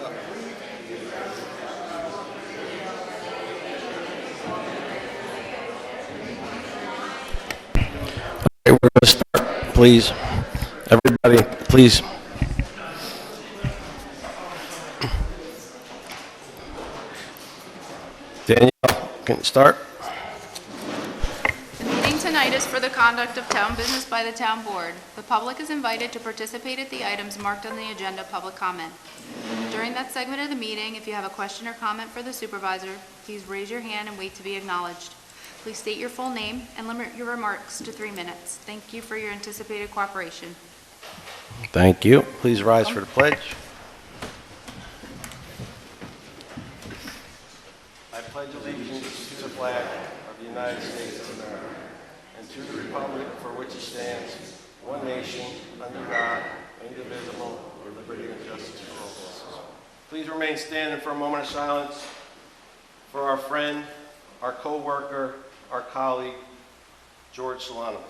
up? Okay, we're going to start, please. Everybody, please. Danielle, can you start? The meeting tonight is for the conduct of town business by the town board. The public is invited to participate at the items marked on the agenda public comment. During that segment of the meeting, if you have a question or comment for the supervisor, please raise your hand and wait to be acknowledged. Please state your full name and limit your remarks to 3 minutes. Thank you for your anticipated cooperation. Thank you. Please rise for the pledge. I pledge allegiance to the flag of the United States of America and to the republic for which it stands, one nation, under God, indivisible, with liberty and justice for all. Please remain standing for a moment of silence for our friend, our co-worker, our colleague, George Solanovich.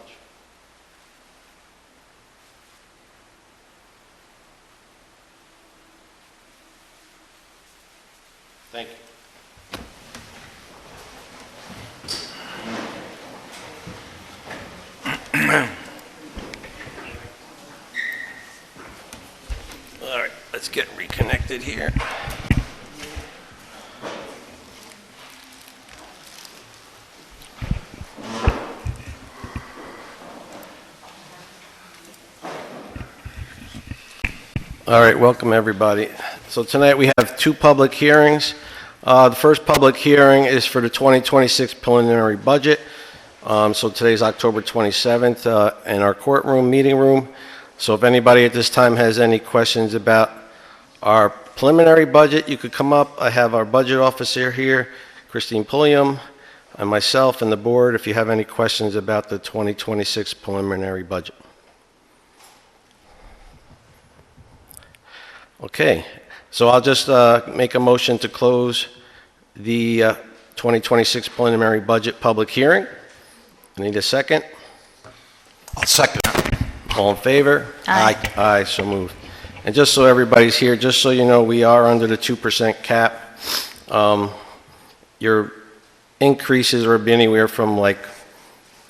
Thank you. All right, let's get reconnected here. All right, welcome everybody. So tonight we have 2 public hearings. The first public hearing is for the 2026 preliminary budget. So today's October 27th in our courtroom, meeting room. So if anybody at this time has any questions about our preliminary budget, you could come up. I have our budget officer here, Christine Pulliam, and myself and the board if you have any questions about the 2026 preliminary budget. Okay, so I'll just make a motion to close the 2026 preliminary budget public hearing. I need a second. I'll second. All in favor? Aye. Aye, so moved. And just so everybody's here, just so you know, we are under the 2% cap. Your increases will be anywhere from like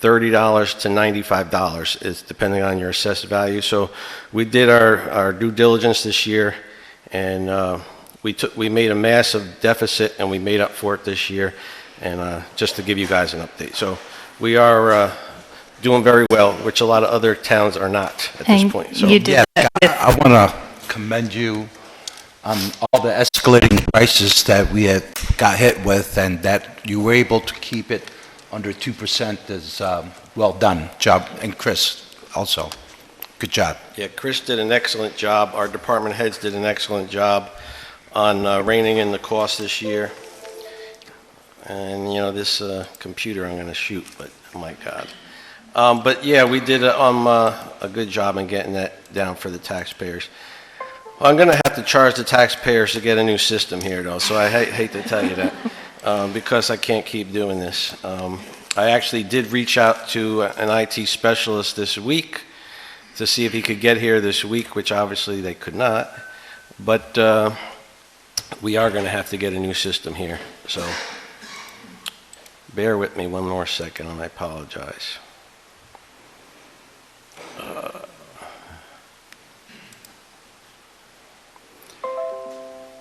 $30 to $95 is depending on your assessed value. So we did our due diligence this year, and we made a massive deficit, and we made up for it this year. And just to give you guys an update, so we are doing very well, which a lot of other towns are not at this point. So You did Yeah, that with- I want to commend you on all the escalating prices that we had got hit with, and that you were able to keep it under 2% is well done job. And Chris also, good job. yeah, Chris did an excellent job. Our department heads did an excellent job on reining in the cost this year. And you know, this computer I'm going to shoot, but oh my God. But yeah, we did a good job in getting that down for the taxpayers. Well, I'm going to have to charge the taxpayers to get a new system here, though, so I hate to tell you that, because I can't keep doing this. I actually did reach out to an IT specialist this week to see if he could get here this week, which obviously they could not. But we are going to have to get a new system here, so bear with me one more second, and I apologize.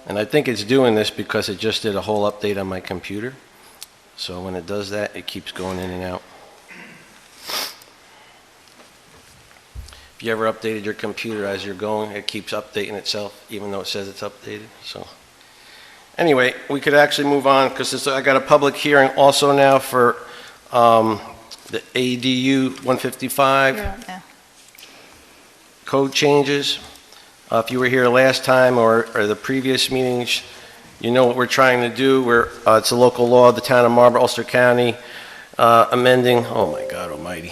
And I think it's doing this because it just did a whole update on my computer. So when it does that, it keeps going in and out. If you ever updated your computer as you're going, it keeps updating itself, even though it says it's updated. So anyway, we could actually move on because I got a public hearing also now for the ADU 155 Yeah. code changes. If you were here last time or the previous meetings, you know what we're trying to do. It's a local law of the town of Marlborough, Ulster County, amending, oh my God almighty,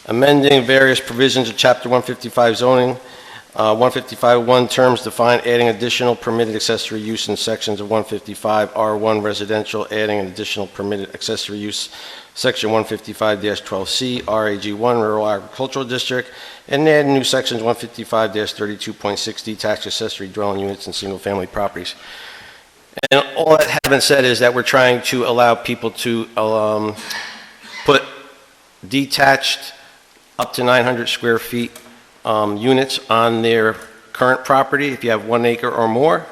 amending various provisions of Chapter 155 zoning 155.1 terms define adding additional permitted accessory use in sections of 155 R1 residential, adding an additional permitted accessory use, section 155-12C, RAG1 rural agricultural district, and add new sections 155-32.6 detached accessory dwelling units and single-family properties. And all that having said is that we're trying to allow people to put detached up to 900 square feet units on their current property if you have 1 acre or more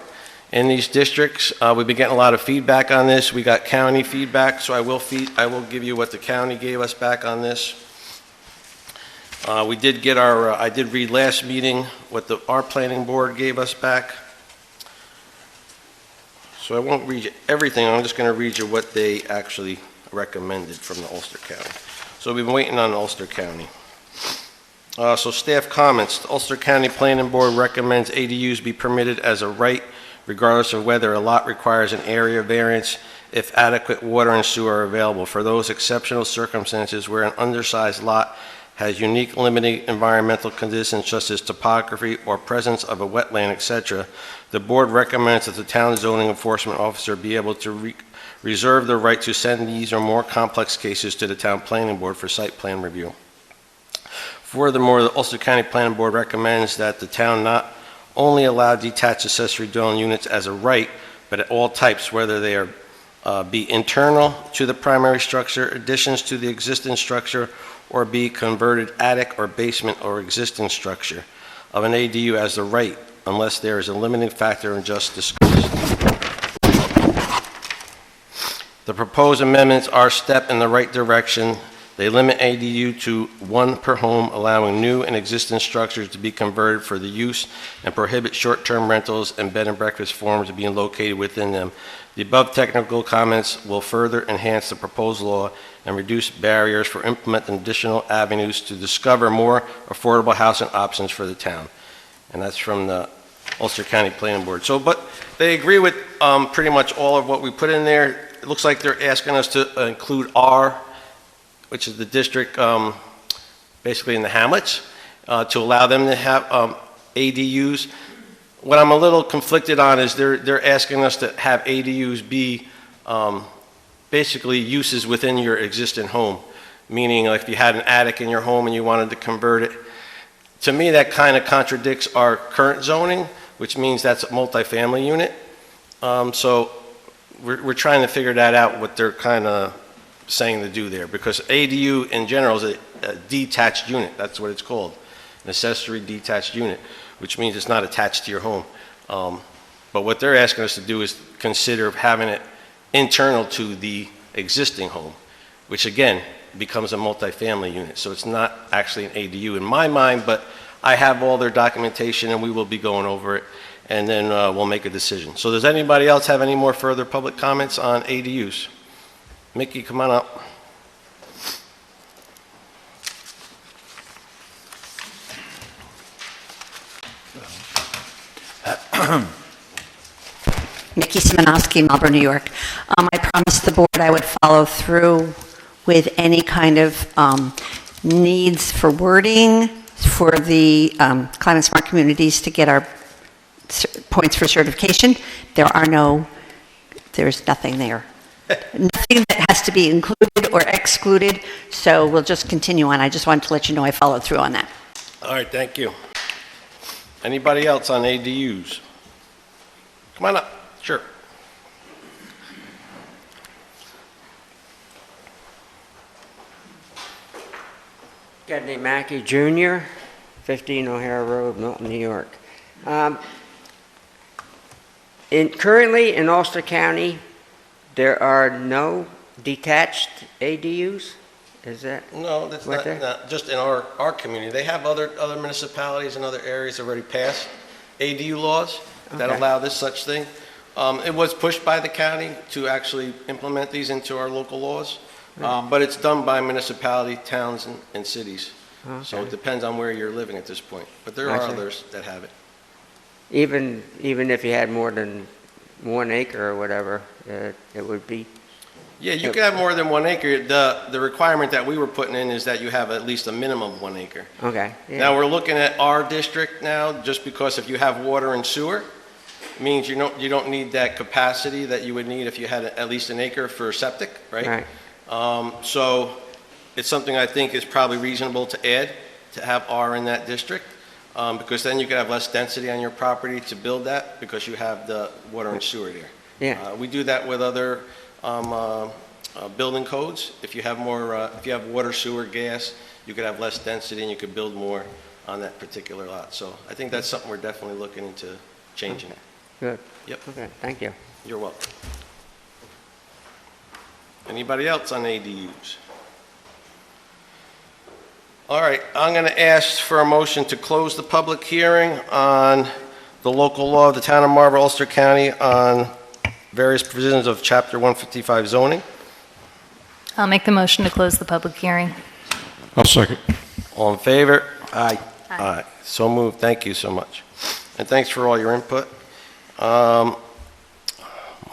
in these districts. We've been getting a lot of feedback on this. We got county feedback, so I will give you what the county gave us back on this. We did get I did read last meeting what our planning board gave us back. So I won't read you everything. I'm just going to read you what they actually recommended from the Ulster County. So we've been waiting on Ulster County. So staff comments. The Ulster County Planning Board recommends ADUs be permitted as a right, regardless of whether a lot requires an area variance, if adequate water and sewer are available. For those exceptional circumstances where an undersized lot has unique limiting environmental conditions such as topography or presence of a wetland, etc., the board recommends that the town zoning enforcement officer be able to reserve the right to send these or more complex cases to the town planning board for site plan review. Furthermore, the Ulster County Planning Board recommends that the town not only allow detached accessory dwelling units as a right, but at all types, whether they are be internal to the primary structure, additions to the existing structure, or be converted attic or basement or existing structure of an ADU as a right, unless there is a limiting factor in just discussed. The proposed amendments are a step in the right direction. They limit ADU to 1 per home, allowing new and existing structures to be converted for the use, and prohibit short-term rentals and bed and breakfast forms being located within them. The above technical comments will further enhance the proposed law and reduce barriers for implementing additional avenues to discover more affordable housing options for the town. And that's from the Ulster County Planning Board. So, but they agree with pretty much all of what we put in there. It looks like they're asking us to include R, which is the district basically in the hamlets, to allow them to have ADUs. What I'm a little conflicted on is they're asking us to have ADUs be basically uses within your existing home, meaning like if you had an attic in your home and you wanted to convert it. To me, that kind of contradicts our current zoning, which means that's a multifamily unit. So we're trying to figure that out, what they're kind of saying to do there, because ADU in general is a detached unit. That's what it's called, an accessory detached unit, which means it's not attached to your home. But what they're asking us to do is consider having it internal to the existing home, which again becomes a multifamily unit. So it's not actually an ADU in my mind, but I have all their documentation and we will be going over it, and then we'll make a decision. So does anybody else have any more further public comments on ADUs? Mickey, come on up. Mickey Simonowski, Marlborough, New York. I promised the board I would follow through with any kind of needs for wording for the climate smart communities to get our points for certification. There's nothing there. Nothing that has to be included or excluded, so we'll just continue on. I just wanted to let you know I followed through on that. All right, thank you. Anybody else on ADUs? Come on up. Sure. Gedney Mackey Jr., 15 O'Hara Road, Milton, New York. Currently in Ulster County, there are no detached ADUs? Is that? No, that's not just in our community. They have other municipalities and other areas already passed ADU laws that allow this such thing. It was pushed by the county to actually implement these into our local laws, but it's done by municipality, towns, and cities. Okay. So it depends on where you're living at this point. But there are others that have it. Even if you had more than 1 acre or whatever, it would be? Yeah, you could have more than 1 acre. The requirement that we were putting in is that you have at least a minimum of 1 acre. Okay, yeah. Now, we're looking at our district now, just because if you have water and sewer, means you don't need that capacity that you would need if you had at least an acre for septic, right? Right. So it's something I think is probably reasonable to add, to have R in that district, because then you could have less density on your property to build that, because you have the water and sewer there. Yeah. We do that with other building codes. If you have more, if you have water, sewer, gas, you could have less density and you could build more on that particular lot. So I think that's something we're definitely looking into changing. Good. Yep, Okay, thank you. you're welcome. Anybody else on ADUs? All right, I'm going to ask for a motion to close the public hearing on the local law of the town of Marlborough, Ulster County on various provisions of Chapter 155 zoning. I'll make the motion to close the public hearing. I'll second. All in favor? Aye. Aye. So moved. Thank you so much. And thanks for all your input.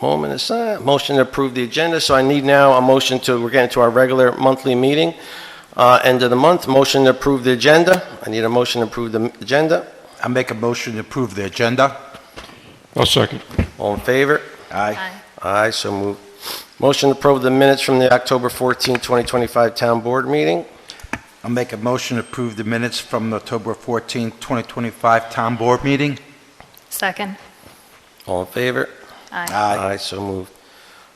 Moment aside, motion to approve the agenda. So I need now a motion to, we're getting to our regular monthly meeting, end of the month. Motion to approve the agenda. I need a motion to approve the agenda. I make a motion to approve the agenda. I'll second. All in favor? Aye. Aye, so moved. Motion to approve the minutes from the October 14, 2025 Town Board meeting. I'll make a motion to approve the minutes from the October 14, 2025 Town Board meeting. Second. All in favor? Aye. Aye, so moved.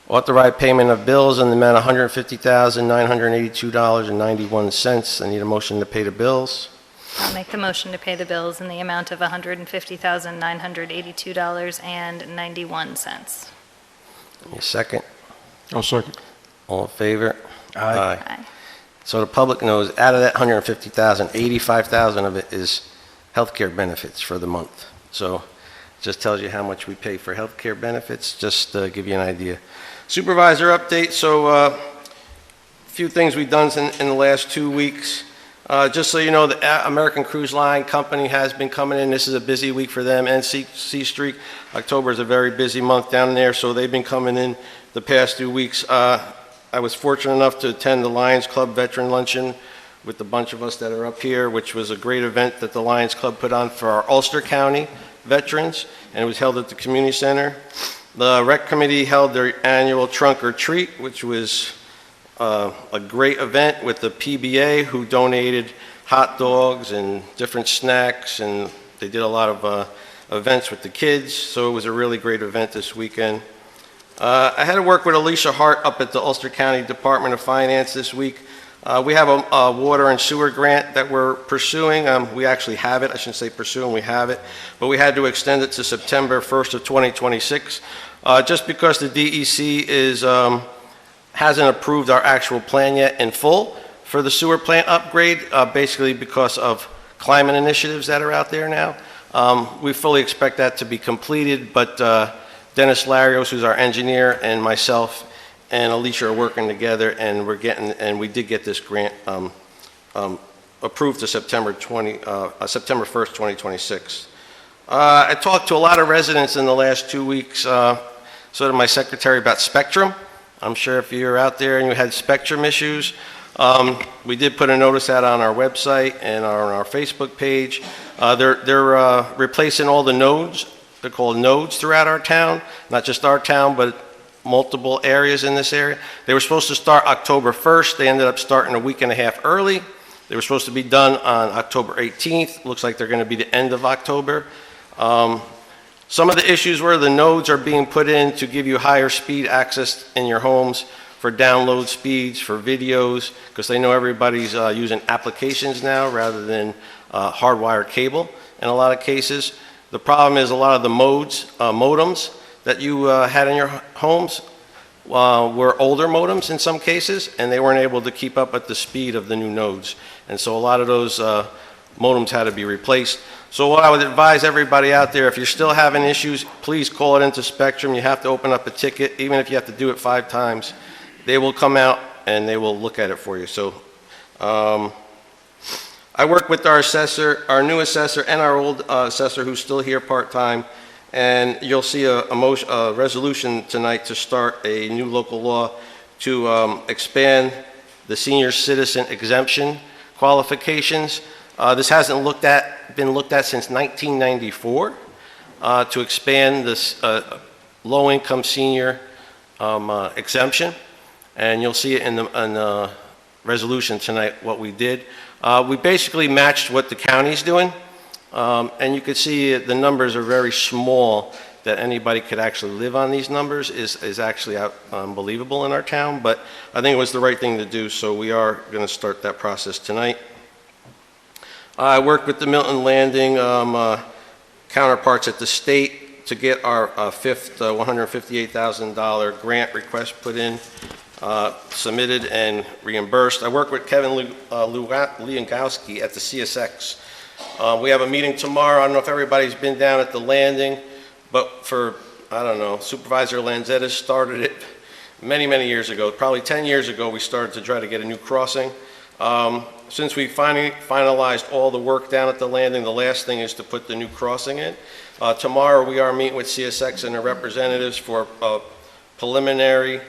Authorize payment of bills in the amount of $150,982.91. I need a motion to pay the bills. I'll make the motion to pay the bills in the amount of $150,982.91. Need a second? I'll second. All in favor? Aye. Aye. So the public knows, out of that 150,000, 85,000 of it is healthcare benefits for the month. So it just tells you how much we pay for healthcare benefits, just to give you an idea. Supervisor update, so a few things we've done in the last 2 weeks. Just so you know, the American Cruise Line Company has been coming in. This is a busy week for them and C Street. October is a very busy month down there, so they've been coming in the past 2 weeks. I was fortunate enough to attend the Lions Club Veteran Luncheon with a bunch of us that are up here, which was a great event that the Lions Club put on for our Ulster County veterans, and it was held at the community center. The Rec Committee held their annual trunk or treat, which was a great event with the PBA, who donated hot dogs and different snacks, and they did a lot of events with the kids, so it was a really great event this weekend. I had to work with Alicia Hart up at the Ulster County Department of Finance this week. We have a water and sewer grant that we're pursuing. We actually have it. I shouldn't say pursuing, we have it. But we had to extend it to September 1st of 2026, just because the DEC hasn't approved our actual plan yet in full for the sewer plant upgrade, basically because of climate initiatives that are out there now. We fully expect that to be completed, but Dennis Larios, who's our engineer, and myself and Alicia are working together, and we did get this grant approved to September 1st, 2026. I talked to a lot of residents in the last 2 weeks, so did my secretary, about Spectrum. I'm sure if you're out there and you had Spectrum issues, we did put a notice out on our website and on our Facebook page. They're replacing all the nodes. They're called nodes throughout our town, not just our town, but multiple areas in this area. They were supposed to start October 1st. They ended up starting a week and a half early. They were supposed to be done on October 18th. Looks like they're going to be the end of October. Some of the issues were the nodes are being put in to give you higher speed access in your homes for download speeds, for videos, because they know everybody's using applications now rather than hardwired cable in a lot of cases. The problem is a lot of the modems that you had in your homes were older modems in some cases, and they weren't able to keep up at the speed of the new nodes. And so a lot of those modems had to be replaced. So what I would advise everybody out there, if you're still having issues, please call it into Spectrum. You have to open up a ticket, even if you have to do it 5 times. They will come out and they will look at it for you. So I work with our assessor, our new assessor, and our old assessor, who's still here part-time, and you'll see a resolution tonight to start a new local law to expand the senior citizen exemption qualifications. This hasn't been looked at since 1994 to expand this low-income senior exemption, and you'll see it in the resolution tonight what we did. We basically matched what the county's doing, and you can see the numbers are very small that anybody could actually live on these numbers is actually unbelievable in our town, but I think it was the right thing to do, so we are going to start that process tonight. I worked with the Milton Landing counterparts at the state to get our fifth $158,000 grant request put in, submitted and reimbursed. I worked with Kevin Leongowski at the CSX. We have a meeting tomorrow. I don't know if everybody's been down at the landing, but I don't know, Supervisor Lanzetta started it many, many years ago. Probably 10 years ago, we started to try to get a new crossing. Since we finally finalized all the work down at the landing, the last thing is to put the new crossing in. Tomorrow, we are meeting with CSX and their representatives for a preliminary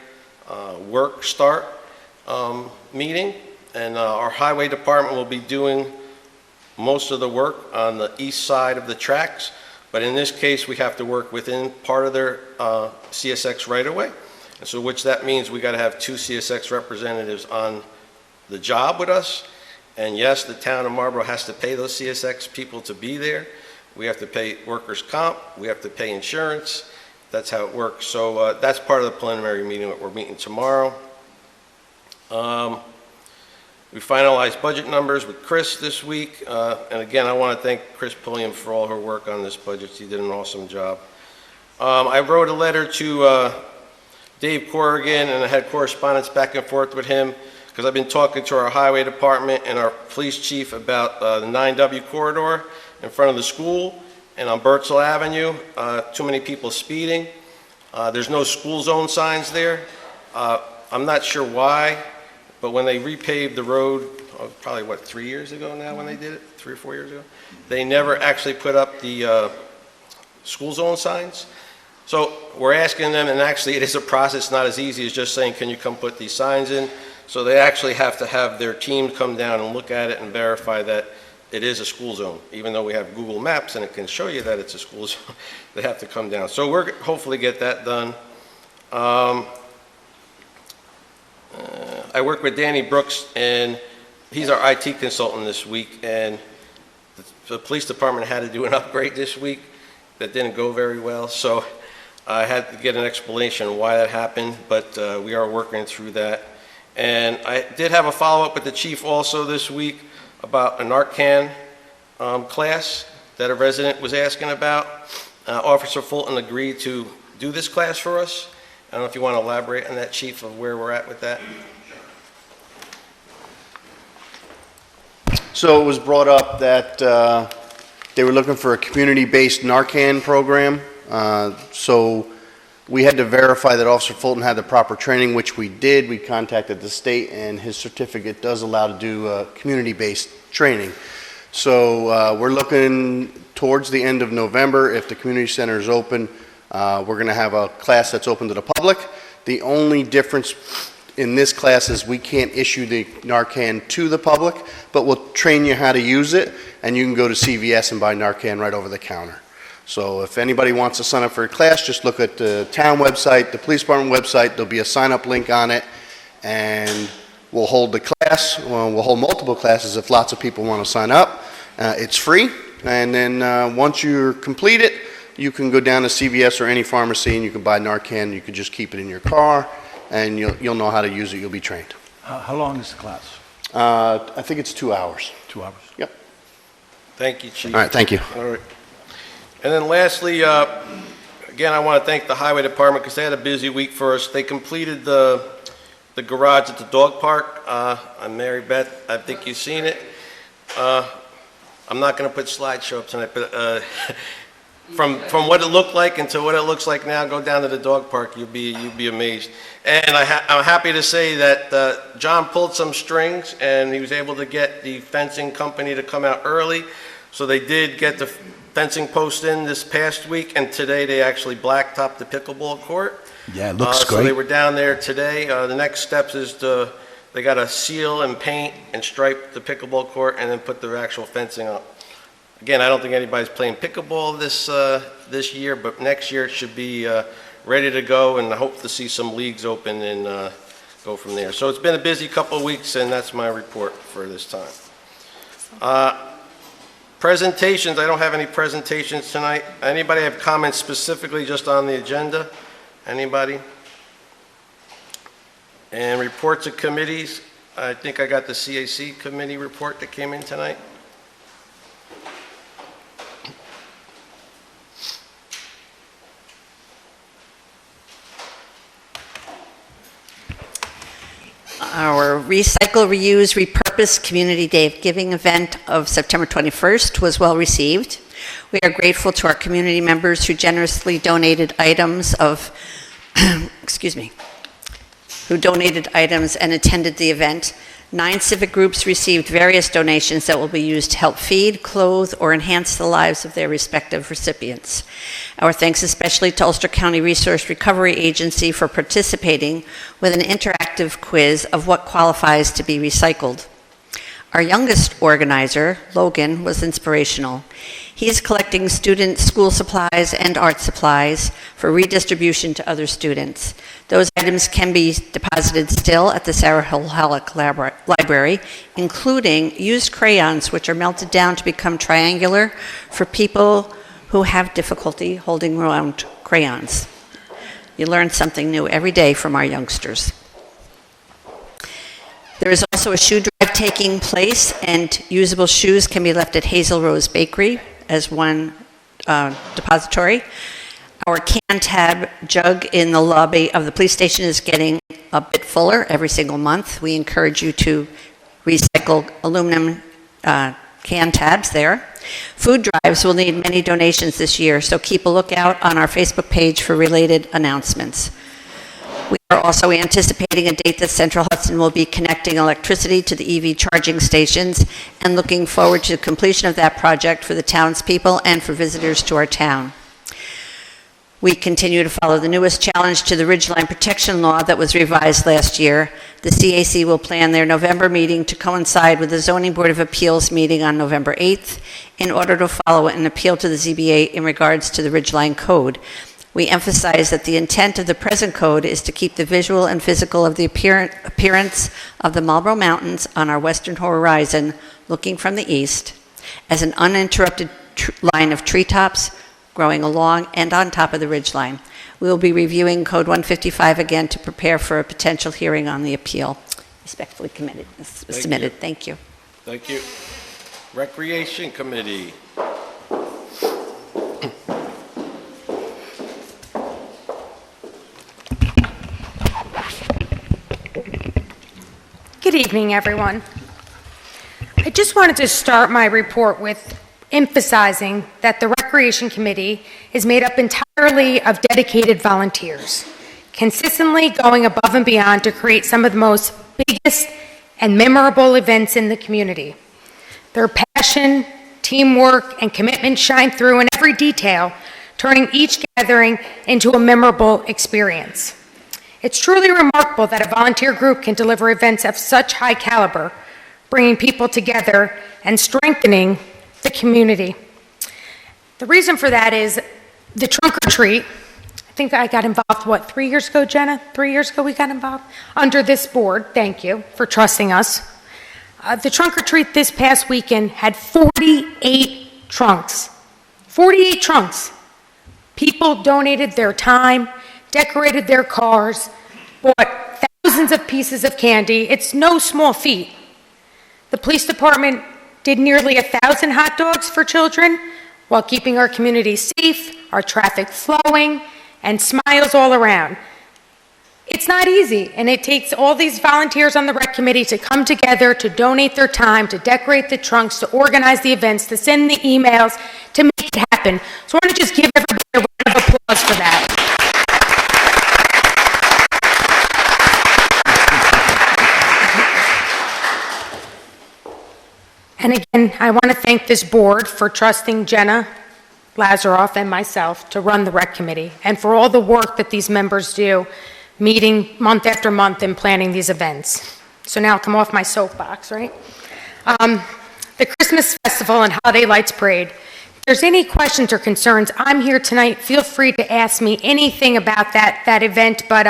work start meeting, and our highway department will be doing most of the work on the east side of the tracks, but in this case we have to work within part of their CSX right-of-way, and so which that means we got to have 2 CSX representatives on the job with us, and yes, the town of Marlborough has to pay those CSX people to be there. We have to pay workers' comp, we have to pay insurance. That's how it works. So that's part of the preliminary meeting that we're meeting tomorrow. We finalized budget numbers with Chris this week. And again, I want to thank Chris Pulliam for all her work on this budget. She did an awesome job. I wrote a letter to Dave Corrigan, and I had correspondence back and forth with him because I've been talking to our highway department and our police chief about the 9W corridor in front of the school and on Bertzel Avenue. Too many people speeding. There's no school zone signs there. I'm not sure why, but when they repaved the road, probably 3 years ago now when they did it, 3 or 4 years ago, they never actually put up the school zone signs. So we're asking them, and actually it is a process, not as easy as just saying, can you come put these signs in? So they actually have to have their team come down and look at it and verify that it is a school zone. Even though we have Google Maps and it can show you that it's a school zone, they have to come down. So we're hopefully get that done. I work with Danny Brooks, and he's our IT consultant this week, and the police department had to do an upgrade this week that didn't go very well, so I had to get an explanation why that happened, but we are working through that. And I did have a follow-up with the chief also this week about a Narcan class that a resident was asking about. Officer Fulton agreed to do this class for us. I don't know if you want to elaborate on that, Chief, of where we're at with that. So it was brought up that they were looking for a community-based Narcan program. So we had to verify that Officer Fulton had the proper training, which we did. We contacted the state, and his certificate does allow to do community-based training. So we're looking towards the end of November. If the community center is open, we're going to have a class that's open to the public. The only difference in this class is we can't issue the Narcan to the public, but we'll train you how to use it, and you can go to CVS and buy Narcan right over the counter. So if anybody wants to sign up for a class, just look at the town website, the police department website. There'll be a sign-up link on it, and we'll hold the class. We'll hold multiple classes if lots of people want to sign up. It's free, and then once you complete it, you can go down to CVS or any pharmacy, and you can buy Narcan. You can just keep it in your car, and you'll know how to use it. You'll be trained. How long is the class? I think it's 2 hours. 2 hours? Yep. Thank you, Chief. All right, thank you. All right. And then lastly, again, I want to thank the Highway Department because they had a busy week for us. They completed the garage at the dog park. I'm Mary Beth. I think you've seen it. I'm not going to put slideshow up tonight, but from what it looked like into what it looks like now, go down to the dog park. You'll be amazed. And I'm happy to say that John pulled some strings, and he was able to get the fencing company to come out early. So they did get the fencing post in this past week, and today they actually blacktopped the pickleball court. Yeah, it looks So they great. were down there today. The next steps is they got to seal and paint and stripe the pickleball court and then put the actual fencing up. Again, I don't think anybody's playing pickleball this year, but next year it should be ready to go, and I hope to see some leagues open and go from there. So it's been a busy couple of weeks, and that's my report for this time. Presentations, I don't have any presentations tonight. Anybody have comments specifically just on the agenda? Anybody? And reports of committees, I think I got the CAC committee report that came in tonight. Our Recycle, Reuse, Repurpose Community Day of Giving event of September 21st was well received. We are grateful to our community members who generously donated items and attended the event. 9 civic groups received various donations that will be used to help feed, clothe, or enhance the lives of their respective recipients. Our thanks especially to Ulster County Resource Recovery Agency for participating with an interactive quiz of what qualifies to be recycled. Our youngest organizer, Logan, was inspirational. He is collecting student school supplies and art supplies for redistribution to other students. Those items can be deposited still at the Sarah Hill Halleck Library, including used crayons, which are melted down to become triangular for people who have difficulty holding round crayons. You learn something new every day from our youngsters. There is also a shoe drive taking place, and usable shoes can be left at Hazel Rose Bakery as one depository. Our can tab jug in the lobby of the police station is getting a bit fuller every single month. We encourage you to recycle aluminum can tabs there. Food drives will need many donations this year, so keep a lookout on our Facebook page for related announcements. We are also anticipating a date that Central Hudson will be connecting electricity to the EV charging stations, and looking forward to the completion of that project for the townspeople and for visitors to our town. We continue to follow the newest challenge to the Ridgeline Protection Law that was revised last year. The CAC will plan their November meeting to coincide with the Zoning Board of Appeals meeting on November 8th in order to follow an appeal to the ZBA in regards to the Ridgeline Code. We emphasize that the intent of the present code is to keep the visual and physical of the appearance of the Marlborough Mountains on our western horizon, looking from the east, as an uninterrupted line of treetops growing along and on top of the ridgeline. We will be reviewing Code 155 again to prepare for a potential hearing on the appeal. Respectfully submitted. Thank you. Thank you. Recreation Committee. Good evening, everyone. I just wanted to start my report with emphasizing that the Recreation Committee is made up entirely of dedicated volunteers, consistently going above and beyond to create some of the most biggest and memorable events in the community. Their passion, teamwork, and commitment shine through in every detail, turning each gathering into a memorable experience. It's truly remarkable that a volunteer group can deliver events of such high caliber, bringing people together and strengthening the community. The reason for that is the trunk or treat. I think I got involved, 3 years ago, Jenna? 3 years ago we got involved? Under this board, thank you for trusting us. The trunk or treat this past weekend had 48 trunks. 48 trunks. People donated their time, decorated their cars, bought thousands of pieces of candy. It's no small feat. The police department did nearly 1,000 hot dogs for children while keeping our community safe, our traffic flowing, and smiles all around. It's not easy, and it takes all these volunteers on the rec committee to come together, to donate their time, to decorate the trunks, to organize the events, to send the emails, to make it happen. So I want to just give everybody a round of applause for that. And again, I want to thank this board for trusting Jenna Lazaroff, and myself to run the rec committee, and for all the work that these members do, meeting month after month and planning these events. So now I'll come off my soapbox, right? The Christmas Festival and Holiday Lights Parade. If there's any questions or concerns, I'm here tonight. Feel free to ask me anything about that event, but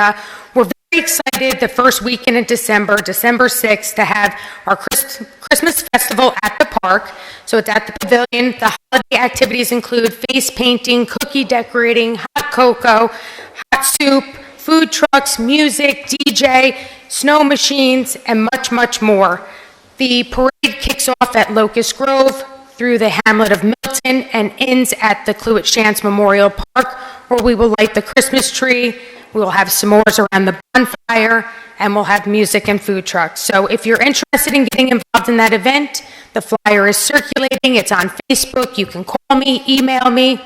we're very excited the first weekend in December, December 6th, to have our Christmas Festival at the park. So it's at the pavilion. The holiday activities include face painting, cookie decorating, hot cocoa, hot soup, food trucks, music, DJ, snow machines, and much, much more. The parade kicks off at Locust Grove through the hamlet of Milton and ends at the Cluett Chance Memorial Park, where we will light the Christmas tree, we will have s'mores around the bonfire, and we'll have music and food trucks. So if you're interested in getting involved in that event, the flyer is circulating, it's on Facebook, you can call me, email me,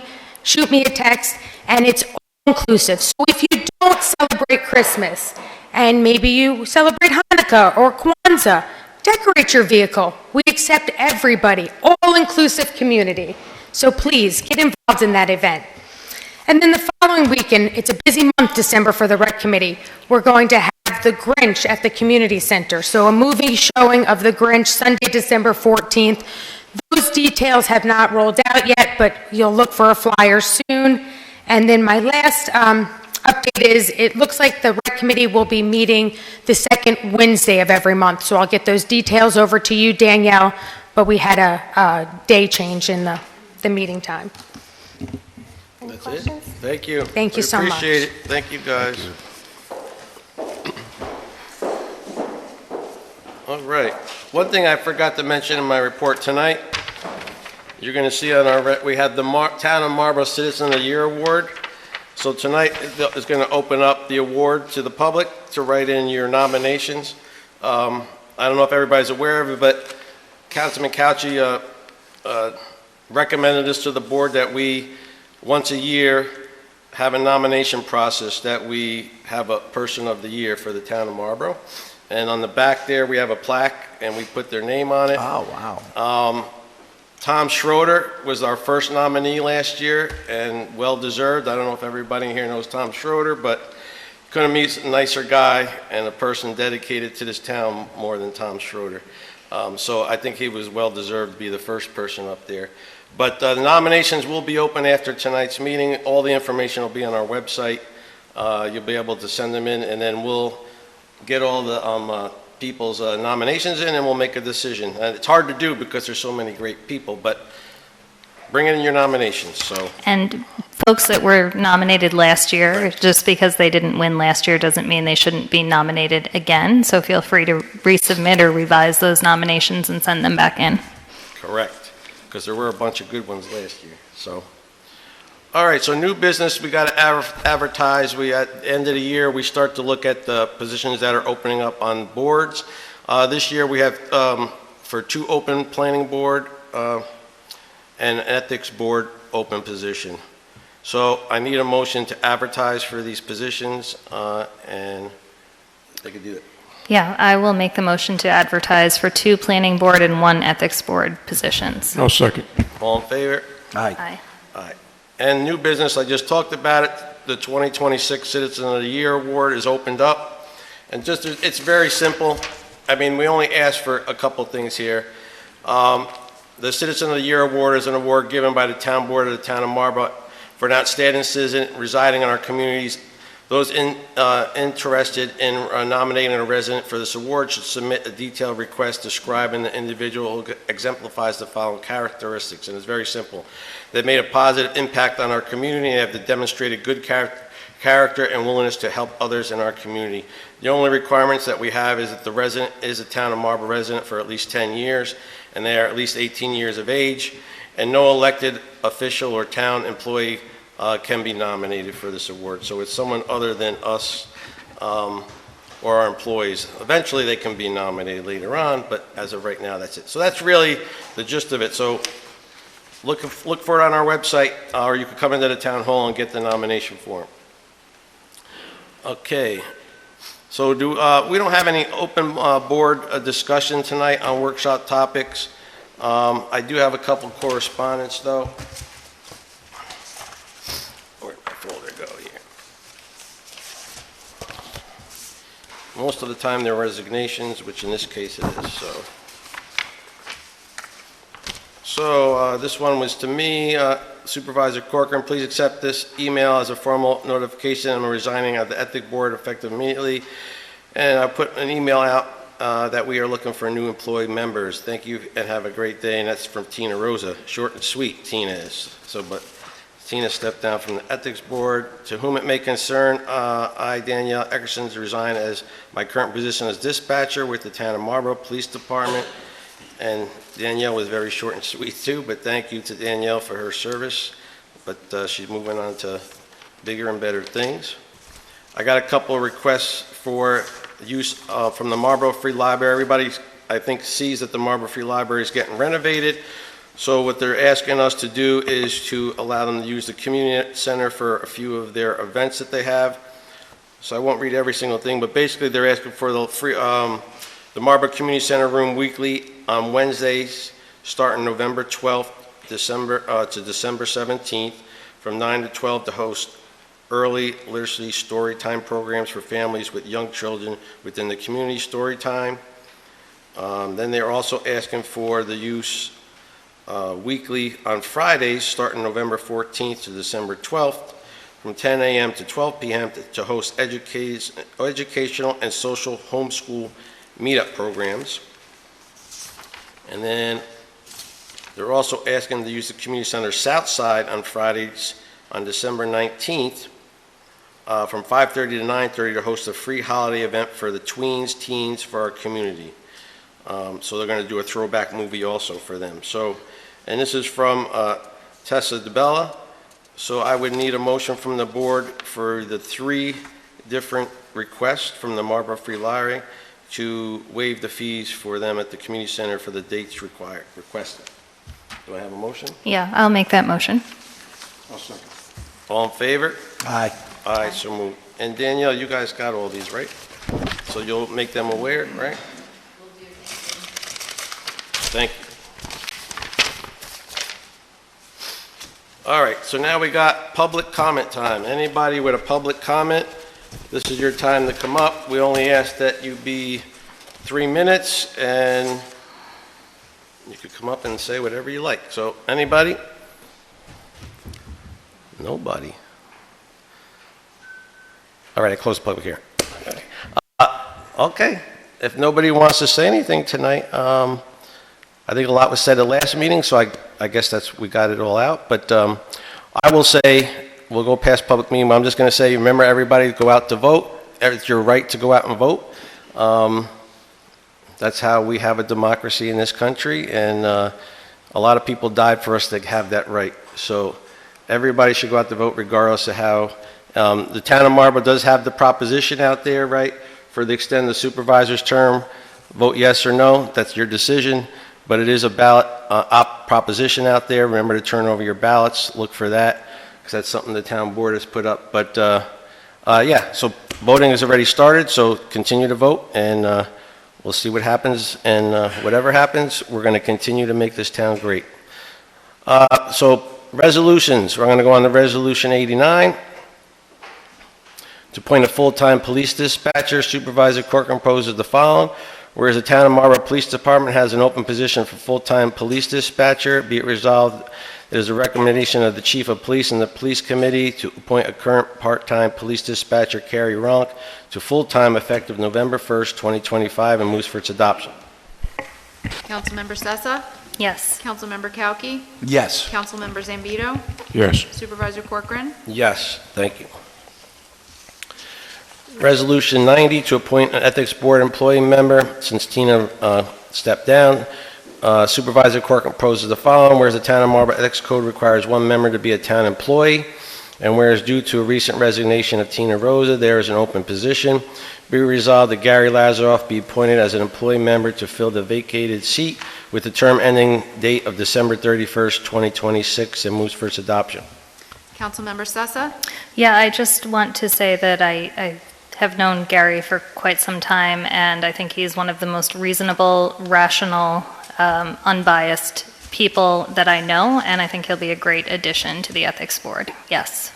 shoot me a text, and it's all-inclusive. So if you don't celebrate Christmas, and maybe you celebrate Hanukkah or Kwanzaa, decorate your vehicle. We accept everybody, all-inclusive community. So please, get involved in that event. And then the following weekend, it's a busy month, December, for the rec committee. We're going to have The Grinch at the community center. So a movie showing of The Grinch, Sunday, December 14th. Those details have not rolled out yet, but you'll look for a flyer soon. And then my last update is, it looks like the rec committee will be meeting the second Wednesday of every month. So I'll get those details over to you, Danielle, but we had a day change in the meeting time. That's it. Thank you. Thank you so much. Appreciate it. Thank you, guys. All right. One thing I forgot to mention in my report tonight, you're going to see on our, we had the Town of Marlborough Citizen of the Year Award. So tonight is going to open up the award to the public to write in your nominations. I don't know if everybody's aware of it, but Councilman Couchy recommended this to the board that we, once a year, have a nomination process that we have a person of the year for the town of Marlborough. And on the back there, we have a plaque, and we put their name on it. Oh, wow. Tom Schroeder was our first nominee last year, and well-deserved. I don't know if everybody here knows Tom Schroeder, but couldn't meet a nicer guy and a person dedicated to this town more than Tom Schroeder. So I think he was well-deserved to be the first person up there. But the nominations will be open after tonight's meeting. All the information will be on our website. You'll be able to send them in, and then we'll get all the people's nominations in, and we'll make a decision. And it's hard to do because there's so many great people, but bring in your nominations. So. And folks that were nominated last year, just because they didn't win last year doesn't mean they shouldn't be nominated again. So feel free to resubmit or revise those nominations and send them back in. Correct, because there were a bunch of good ones last year. So, all right. So new business, we got to advertise. We at the end of the year we start to look at the positions that are opening up on boards. This year we have for 2 open planning board and ethics board open position. So I need a motion to advertise for these positions, and they could do it. Yeah, I will make the motion to advertise for 2 planning board and 1 ethics board positions. I'll second. All in favor? Aye. Aye. Aye. And new business, I just talked about it. The 2026 Citizen of the Year Award is opened up. And just, it's very simple. I mean, we only ask for a couple things here. The Citizen of the Year Award is an award given by the town board of the town of Marlborough for an outstanding citizen residing in our communities. Those interested in nominating a resident for this award should submit a detailed request describing the individual who exemplifies the following characteristics, and it's very simple. They've made a positive impact on our community and have demonstrated good character and willingness to help others in our community. The only requirements that we have is that the resident is a town of Marlborough resident for at least 10 years, and they are at least 18 years of age, and no elected official or town employee can be nominated for this award. So it's someone other than us or our employees. Eventually they can be nominated later on, but as of right now, that's it. So that's really the gist of it. So look for it on our website, or you can come into the town hall and get the nomination form. Okay. So we don't have any open board discussion tonight on workshop topics. I do have a couple correspondence though. Most of the time, they're resignations, which in this case it is, so. So this one was to me. Supervisor Corcoran, please accept this email as a formal notification. I'm resigning of the Ethic Board effective immediately. And I put an email out that we are looking for new employee members. Thank you and have a great day. And that's from Tina Rosa. Short and sweet, Tina is. So, but Tina stepped down from the Ethics Board. To whom it may concern, I, Danielle Eckerson, resign as my current position as dispatcher with the Town of Marlborough Police Department. And Danielle was very short and sweet too, but thank you to Danielle for her service. But she's moving on to bigger and better things. I got a couple of requests for use from the Marlborough Free Library. Everybody, I think, sees that the Marlborough Free Library is getting renovated. So what they're asking us to do is to allow them to use the community center for a few of their events that they have. So I won't read every single thing, but basically they're asking for the free, the Marlborough Community Center room weekly on Wednesdays, starting November 12th to December 17th, from 9 to 12 to host early literacy story time programs for families with young children within the community story time. Then they're also asking for the use weekly on Fridays, starting November 14th to December 12th, from 10 a.m. to 12 p.m. to host educational and social homeschool meetup programs. And then they're also asking to use the community center south side on Fridays on December 19th from 5:30 to 9:30 to host a free holiday event for the tweens, teens for our community. So they're going to do a throwback movie also for them. So, and this is from Tessa DeBella. So I would need a motion from the board for the 3 different requests from the Marlborough Free Library to waive the fees for them at the community center for the dates requested. Do I have a motion? Yeah, I'll make that motion. I'll second. All in favor? Aye. Aye, so moved. And Danielle, you guys got all these, right? So you'll make them aware, right? Thank you. All right, so now we got public comment time. Anybody with a public comment, this is your time to come up. We only ask that you be 3 minutes, and you could come up and say whatever you like. So, anybody? Nobody. All right, I close the public hearing. Okay, if nobody wants to say anything tonight, I think a lot was said at last meeting, so I guess we got it all out. But I will say, we'll go past public meeting, but I'm just going to say, remember everybody, go out to vote. It's your right to go out and vote. That's how we have a democracy in this country, and a lot of people died for us to have that right. So everybody should go out to vote regardless of how. The town of Marlborough does have the proposition out there, right, for the extent of the supervisor's term. Vote yes or no, that's your decision. But it is a ballot proposition out there. Remember to turn over your ballots, look for that, because that's something the town board has put up. But yeah, so voting has already started, so continue to vote, and we'll see what happens. And whatever happens, we're going to continue to make this town great. So resolutions, we're going to go on to Resolution 89. To appoint a full-time police dispatcher, Supervisor Corcoran proposes the following. Whereas the Town of Marlborough Police Department has an open position for full-time police dispatcher, be it resolved, it is a recommendation of the Chief of Police and the Police Committee to appoint a current part-time police dispatcher, Carrie Ronk, to full-time effective November 1st, 2025, and moves for its adoption. Councilmember Sessa? Yes. Councilmember Kauke? Yes. Councilmember Zambito? Yes. Supervisor Corcoran? Yes, thank you. Resolution 90, to appoint an Ethics Board employee member, since Tina stepped down. Supervisor Corcoran proposes the following. Whereas the Town of Marlborough Ethics Code requires one member to be a town employee, and whereas due to a recent resignation of Tina Rosa, there is an open position, be resolved that Gary Lazaroff be appointed as an employee member to fill the vacated seat with the term ending date of December 31st, 2026, and moves for its adoption. Councilmember Sessa? Yeah, I just want to say that I have known Gary for quite some time, and I think he's one of the most reasonable, rational, unbiased people that I know, and I think he'll be a great addition to the Ethics Board. Yes.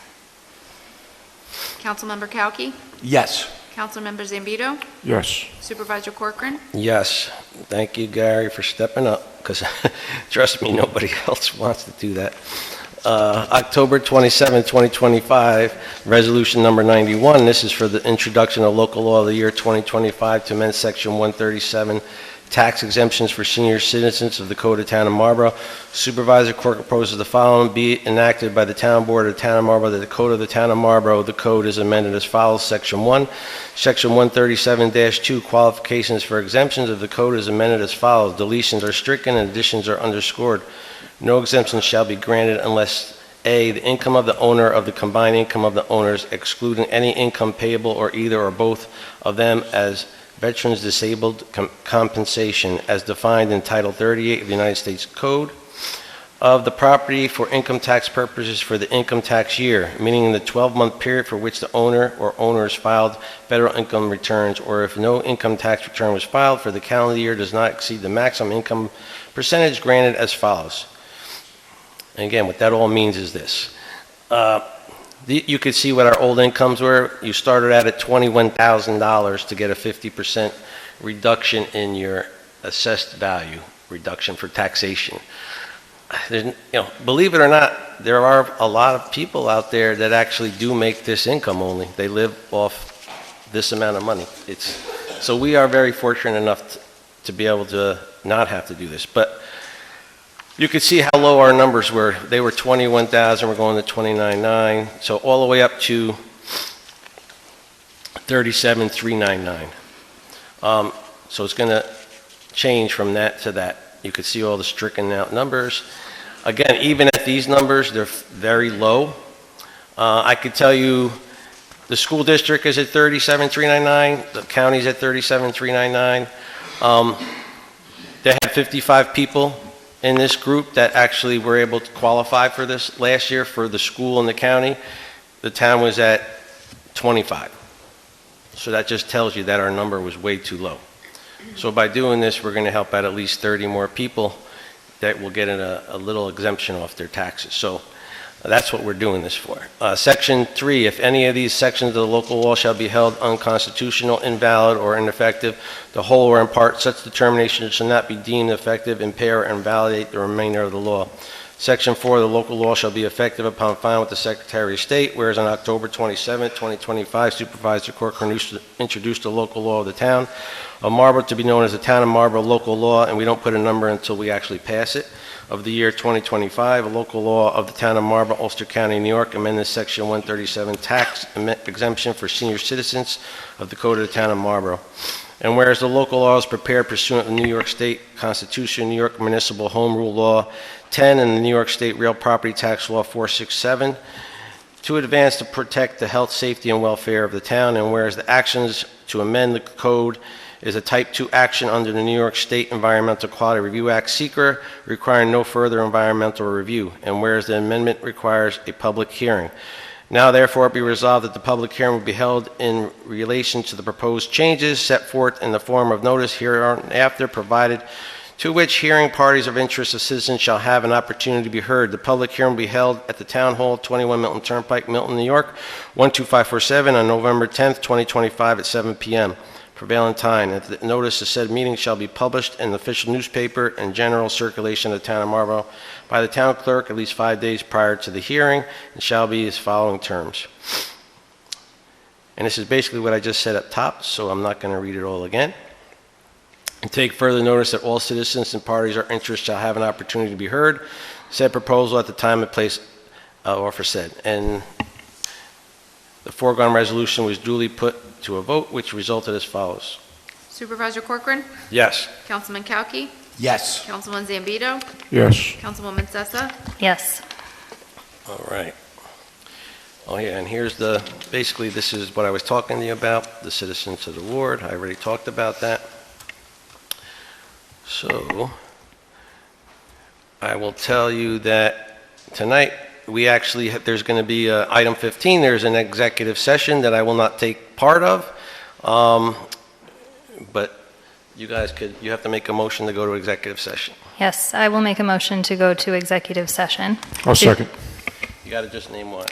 Councilmember Kauke? Yes. Councilmember Zambito, Yes. Supervisor Corcoran, Yes. Thank you, Gary, for stepping up, because trust me, nobody else wants to do that. October 27, 2025, Resolution Number 91. This is for the introduction of local law of the year 2025 to amend Section 137, tax exemptions for senior citizens of the Code of Town of Marlborough. Supervisor Court proposes the following be enacted by the Town Board of the Town of Marlborough, that the Code of the Town of Marlborough, the code is amended as follows. Section 1, Section 137-2, qualifications for exemptions of the code is amended as follows. Deletions are stricken and additions are underscored. No exemptions shall be granted unless A, the income of the owner of the combined income of the owners, excluding any income payable or either or both of them as Veterans Disabled Compensation as defined in Title 38 of the United States Code, of the property for income tax purposes for the income tax year, meaning in the 12-month period for which the owner or owners filed federal income returns, or if no income tax return was filed for the calendar year does not exceed the maximum income percentage granted as follows. And again, what that all means is this. You could see what our old incomes were. You started out at $21,000 to get a 50% reduction in your assessed value, reduction for taxation. Believe it or not, there are a lot of people out there that actually do make this income only. They live off this amount of money. So we are very fortunate enough to be able to not have to do this. But you could see how low our numbers were. They were 21,000, we're going to 29,900, so all the way up to 37,399. So it's going to change from that to that. You could see all the stricken out numbers. Again, even at these numbers, they're very low. I could tell you the school district is at 37,399, the county's at 37,399. They had 55 people in this group that actually were able to qualify for this last year for the school and the county. The town was at 25. So that just tells you that our number was way too low. So by doing this, we're going to help out at least 30 more people that will get a little exemption off their taxes. So that's what we're doing this for. Section 3, if any of these sections of the local law shall be held unconstitutional, invalid, or ineffective, the whole or in part, such determination shall not be deemed effective, impair, or invalidate the remainder of the law. Section 4, the local law shall be effective upon filing with the Secretary of State, whereas on October 27, 2025, Supervisor Corcoran introduced the local law of the town of Marlborough to be known as the Town of Marlborough local law, and we don't put a number until we actually pass it, of the year 2025, a local law of the Town of Marlborough, Ulster County, New York, amended Section 137 tax exemption for senior citizens of the Code of the Town of Marlborough. And whereas the local law is prepared pursuant to the New York State Constitution, New York Municipal Home Rule Law 10, and the New York State Real Property Tax Law 467, to advance to protect the health, safety, and welfare of the town, and whereas the actions to amend the code is a Type 2 action under the New York State Environmental Quality Review Act, SECRA, requiring no further environmental review, and whereas the amendment requires a public hearing. Now therefore be resolved that the public hearing will be held in relation to the proposed changes set forth in the form of notice hereinafter provided, to which hearing parties of interest of citizens shall have an opportunity to be heard. The public hearing will be held at the Town Hall, 21 Milton Turnpike, Milton, New York, 12547 on November 10th, 2025 at 7 p.m. prevailing time. And the notice of said meeting shall be published in the official newspaper and general circulation of the Town of Marlborough by the town clerk at least 5 days prior to the hearing, and shall be as following terms. And this is basically what I just said up top, so I'm not going to read it all again. And take further notice that all citizens and parties of interest shall have an opportunity to be heard. Said proposal at the time and place aforesaid. And the foregone resolution was duly put to a vote, which resulted as follows. Supervisor Corcoran, Yes. Councilman Kauke, Yes. Councilman Zambito, Yes. Councilwoman Sessa, Yes. All right. Oh yeah, and here's basically this is what I was talking to you about, the citizens of the ward. I already talked about that. So I will tell you that tonight we actually there's going to be item 15. There's an executive session that I will not take part of, but you guys you have to make a motion to go to executive session. Yes, I will make a motion to go to executive session. I'll second. You got to just name one.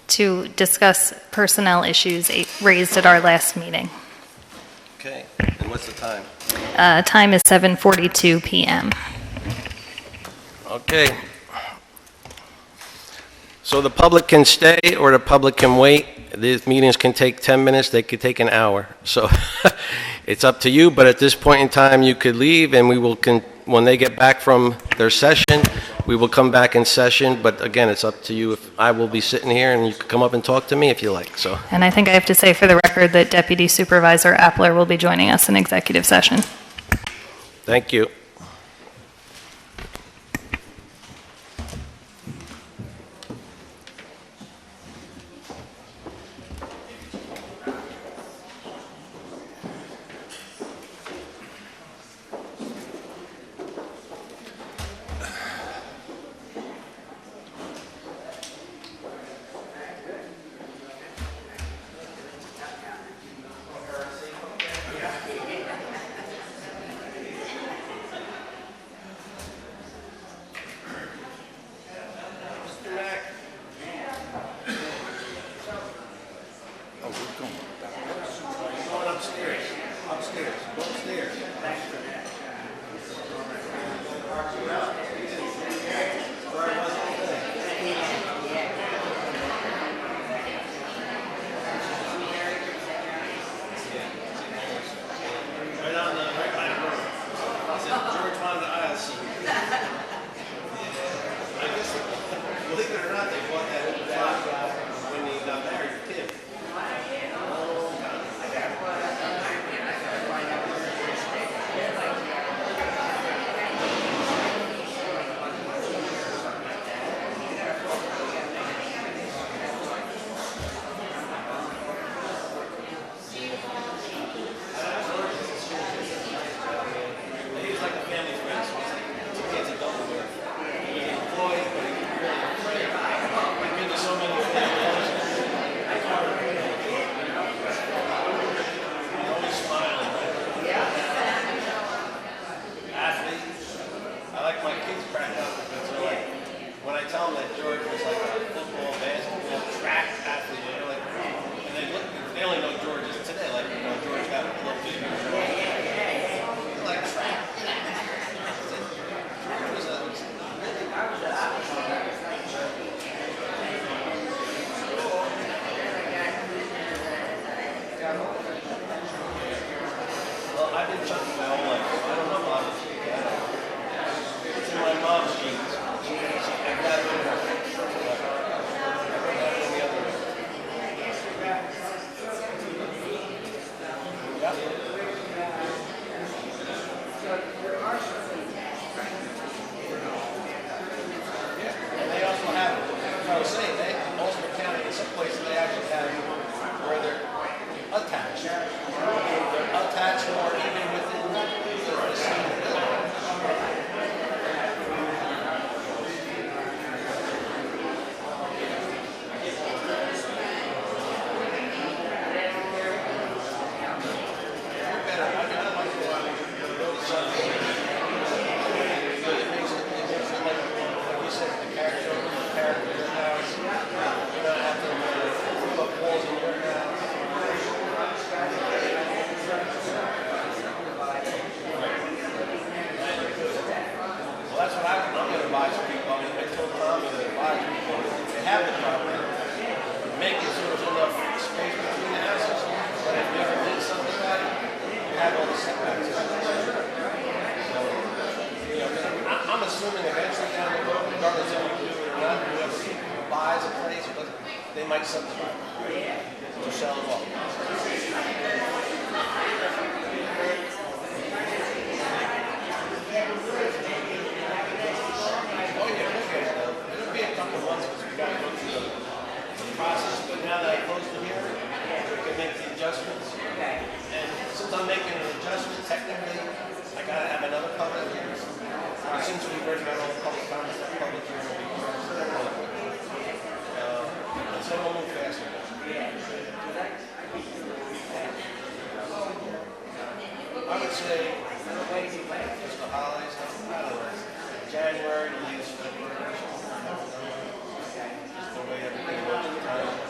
to discuss personnel issues raised at our last meeting. Okay, and what's the time? Time is 7:42 PM. Okay. So the public can stay or the public can wait. These meetings can take 10 minutes, they could take an hour. So it's up to you, but at this point in time, you could leave and we will, when they get back from their session, we will come back in session. But again, it's up to you. If I will be sitting here and you can come up and talk to me if you like, so. And I think I have to say for the record that Deputy Supervisor Appler will be joining us in executive session. Thank you. January to use February. Just the way everything works at the time.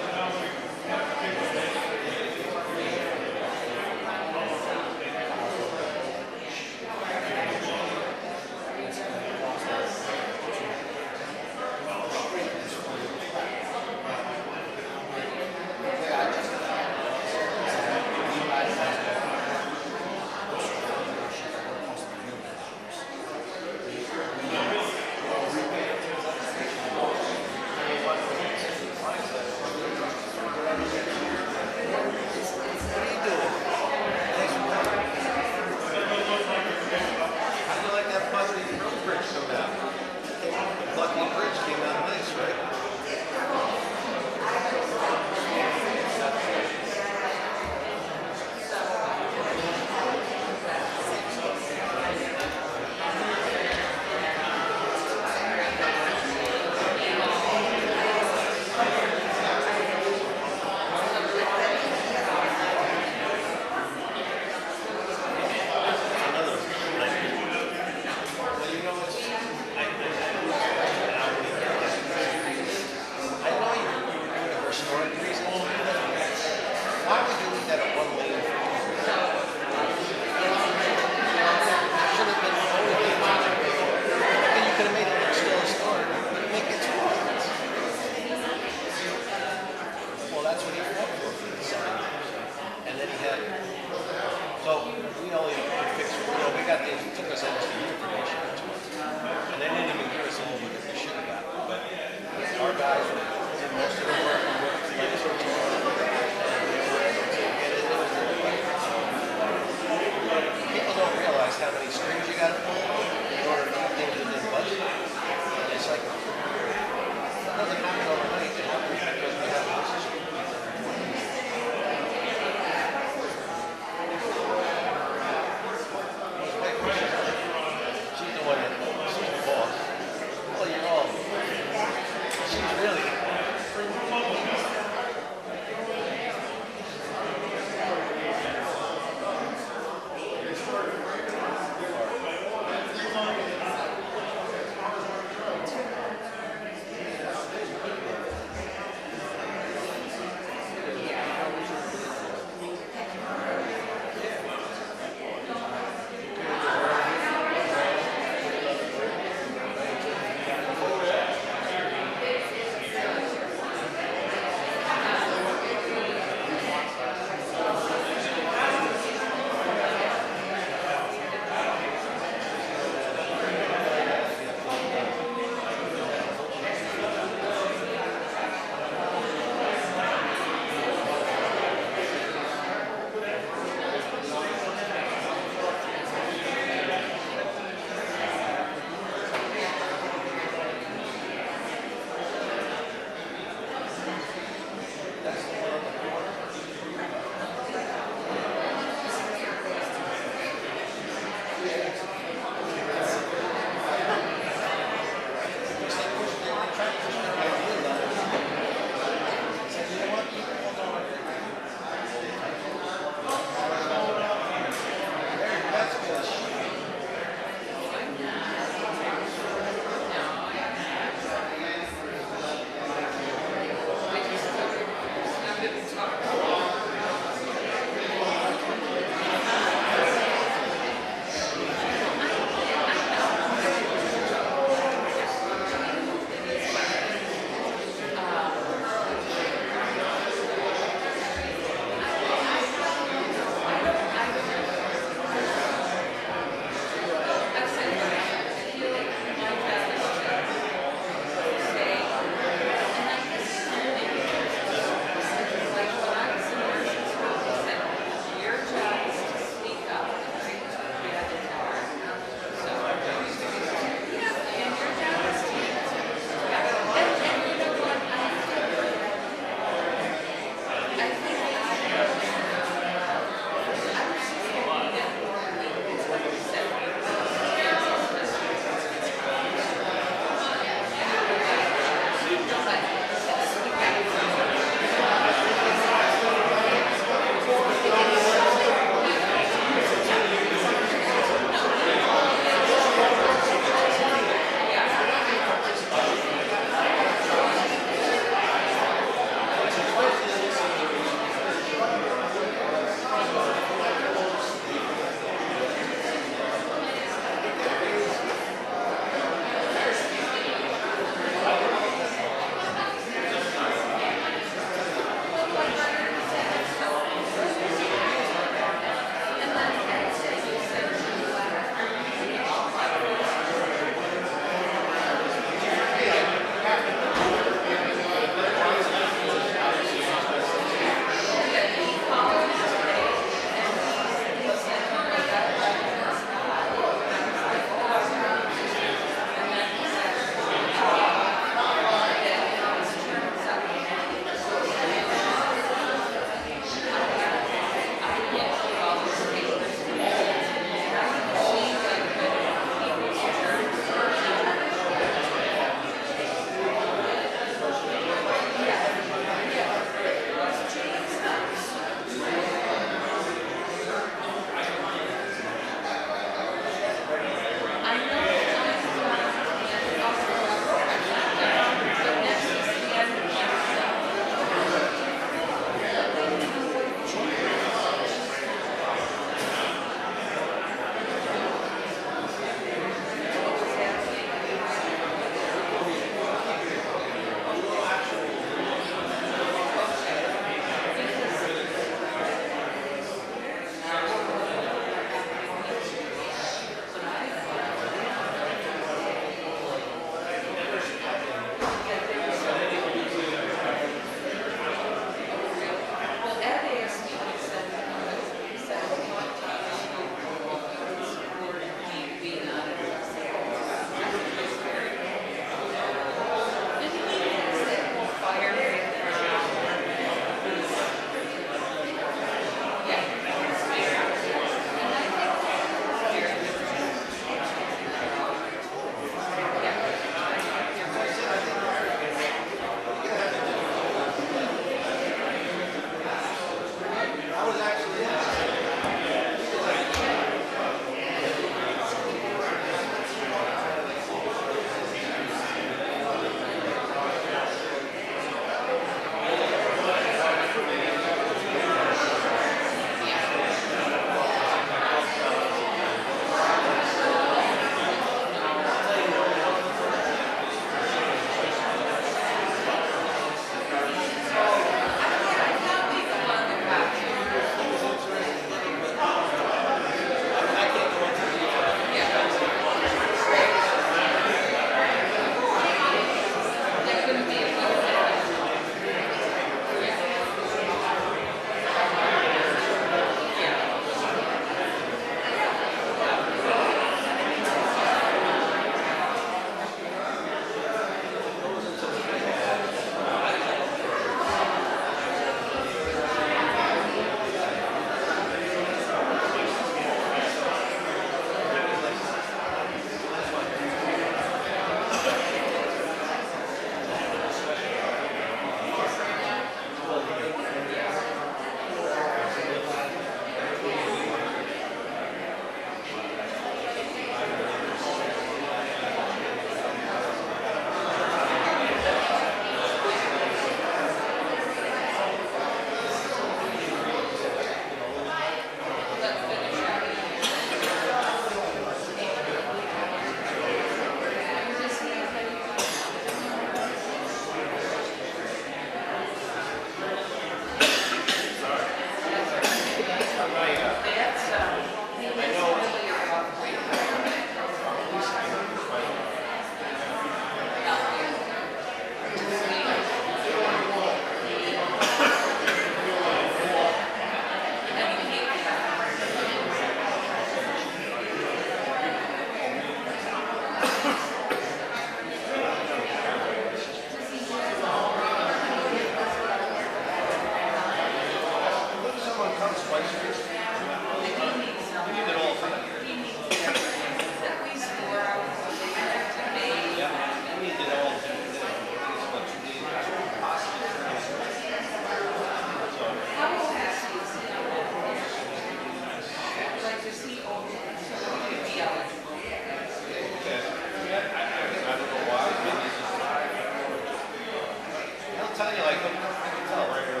I'll tell you, like, I can tell right here.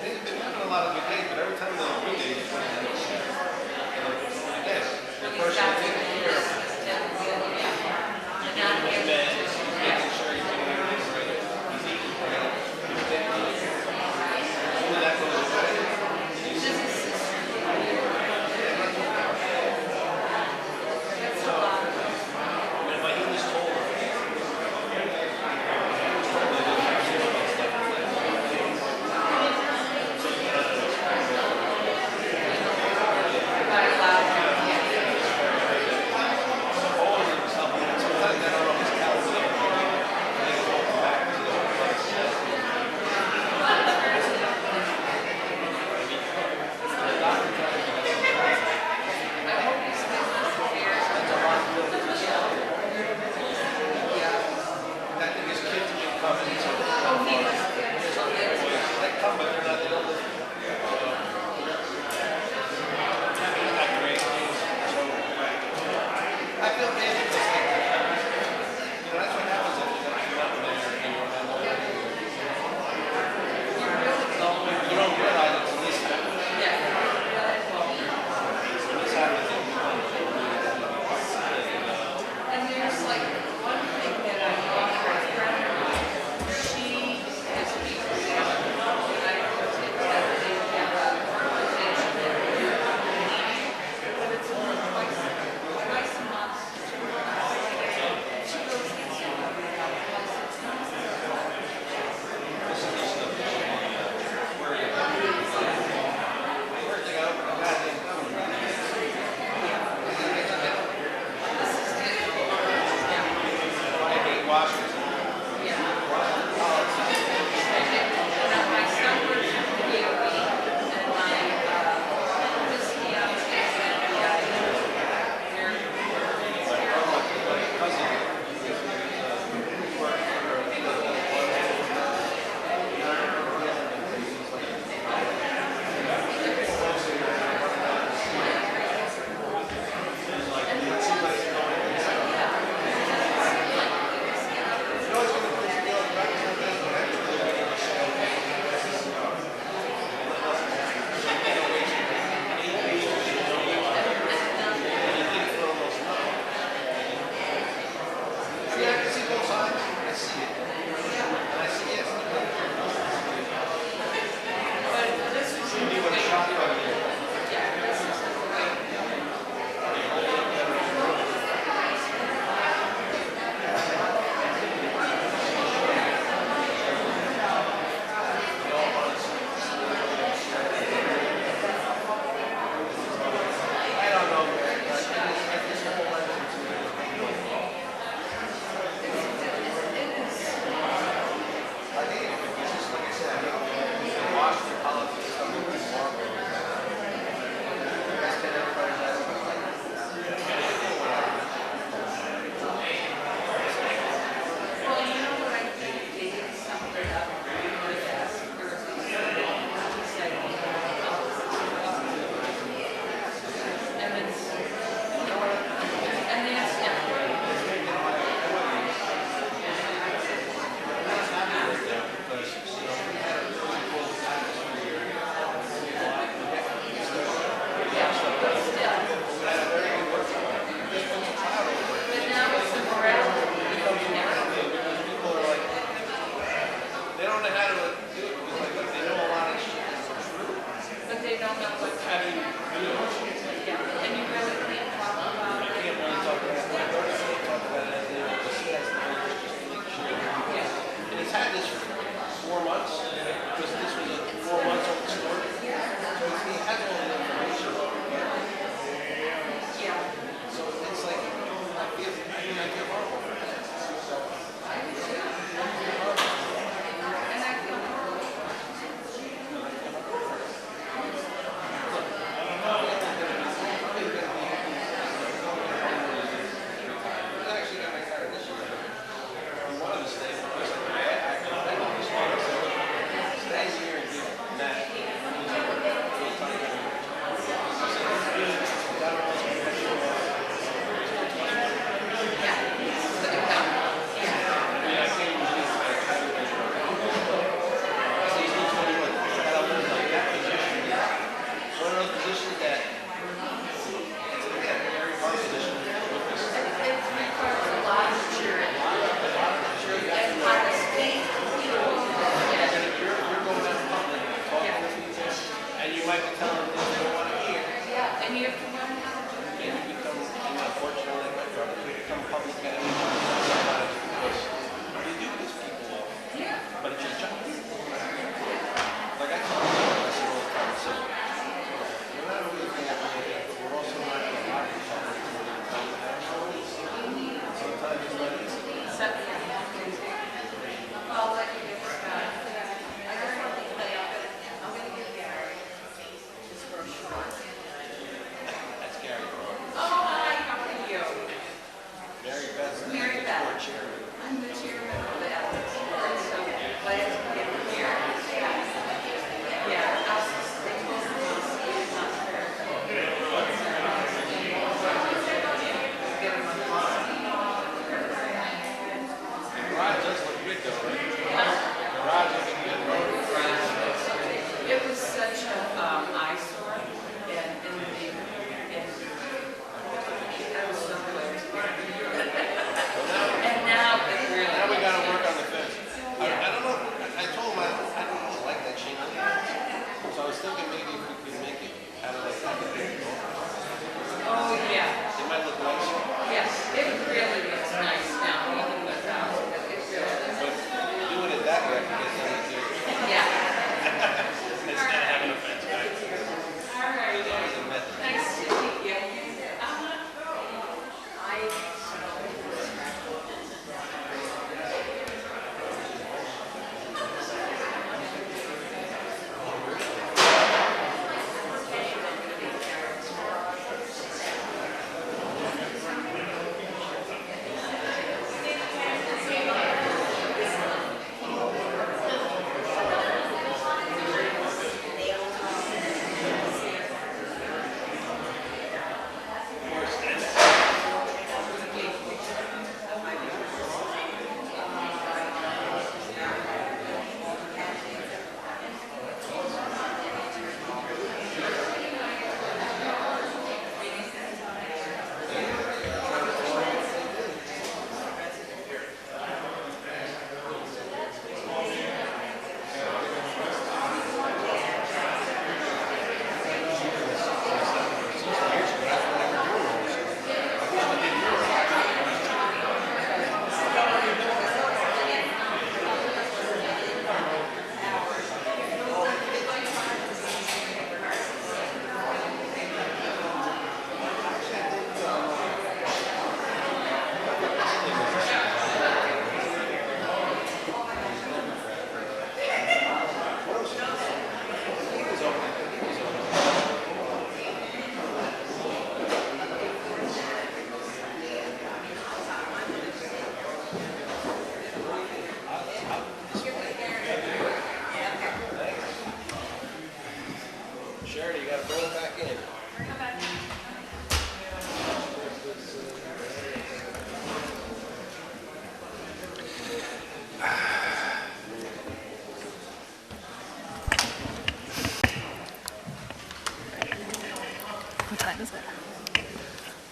They've been having a lot of good days, but every time they're good days, it's when they're the person who's taking care of it. Giving him meds, making sure he's doing everything right, he's eating right, he's taking it. When that goes away, if I hear this told,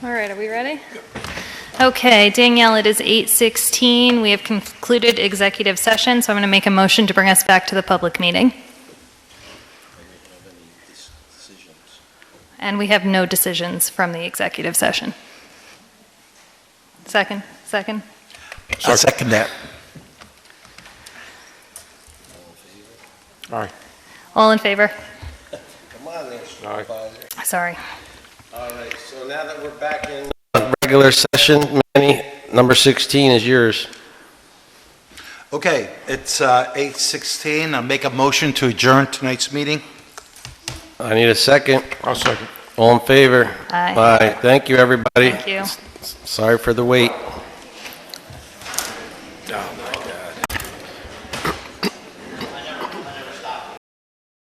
All right, are we ready? Okay, Danielle, it is 8:16. We have concluded executive session, so I'm going to make a motion to bring us back to the public meeting. And we have no decisions from the executive session. Second? I'll second that. Aye. All in favor? Come on there, Aye. Supervisor. Sorry. All right, so now that we're back in regular session, Manny, number 16 is yours. Okay, it's 8:16. I'll make a motion to adjourn tonight's meeting. I need a second. I'll second. All in favor? Aye. Aye. Thank you, everybody. Thank you. Sorry for the wait. Oh,